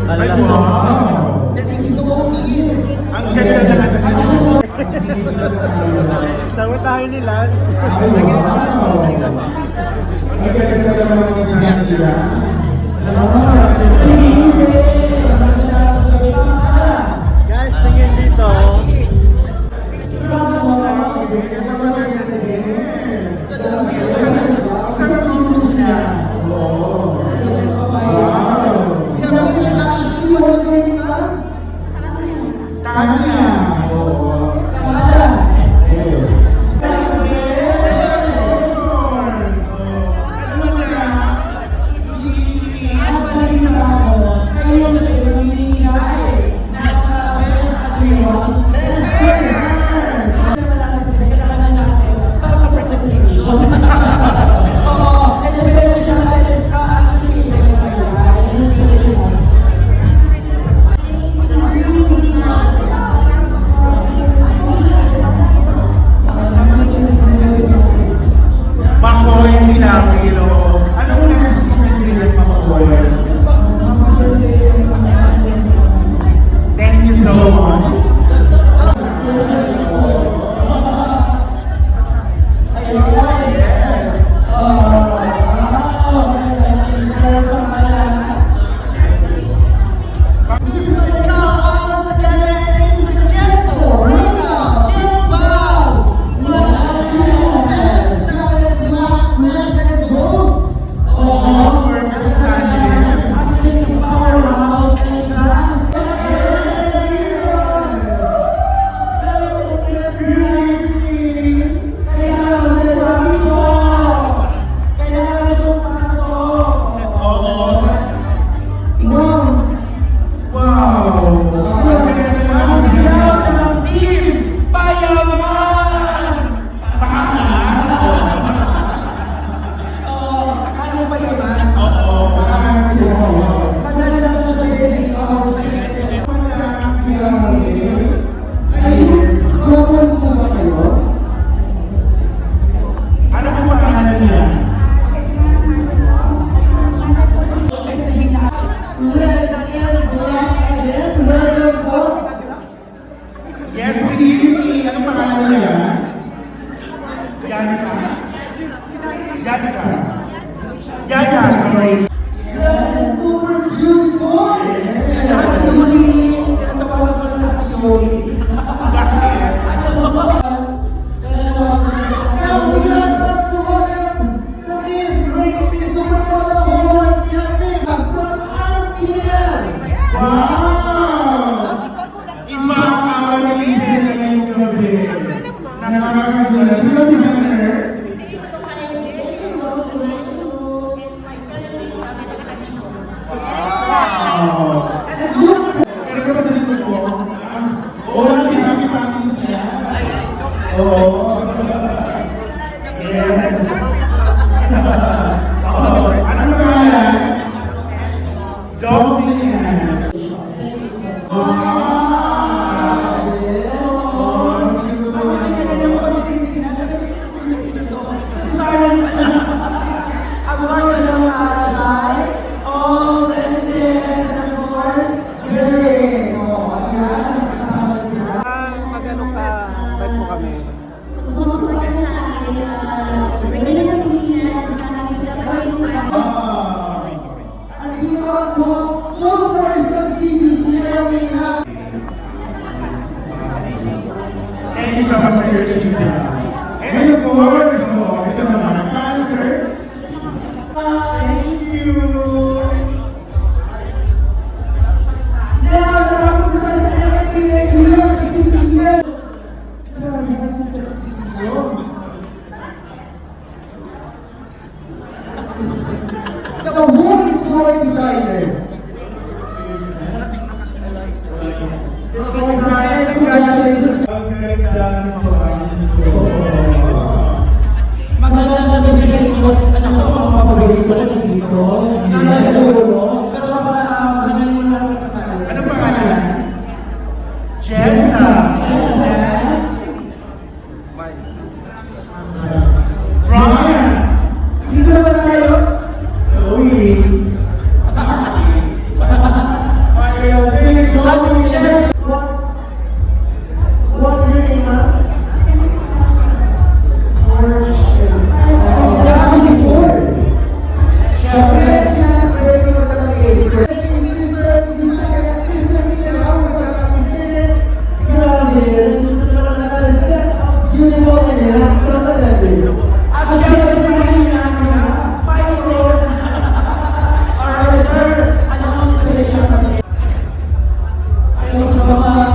Ay, wow! That is so weird. Ang ganda na Tawa tayo ni Lance. Ang ganda naman ang isa nila. Guys, tingin dito. Isang lulus niya. Sabi niya sa actually, what's the name ka? Tanya. Makoy Milagro. Ano mo nasa secret ng Makoy? Thank you so much. Yes, Stevie. Anong pangalan niya? Yanika. Yanika. Yanika, sorry. That is super beautiful. Sa ating Yuli, tinatawagan ko sa ating Yuli. Now we are about to welcome the Miss Great Supermodel Holland Champion from RPL. Wow! Iba ang awalisin na ngayong gabi. Nakakagulat. Sino designer? Wow! Pero kung sa likod mo, all the happy parties niya. Oo. Yes. Ano pangalan? Jocelyn. Mag-ano ka, type mo kami. Andito ako, super CBC na we have. Thank you so much for your feedback. And of course, ito naman ang cancer. Thank you. Now, natapos na tayo sa MPH, we have the CBC. The voice boy designer. Congratulations. Maganda na sa likod. Anak ko, mga paborito ko lang dito. Nasa dulo. Pero ganyan mo lang ang pangalan. Ano pangalan? Jessa. Jessa Ness. Brian. Dito naman tayo. Chloe. sa mga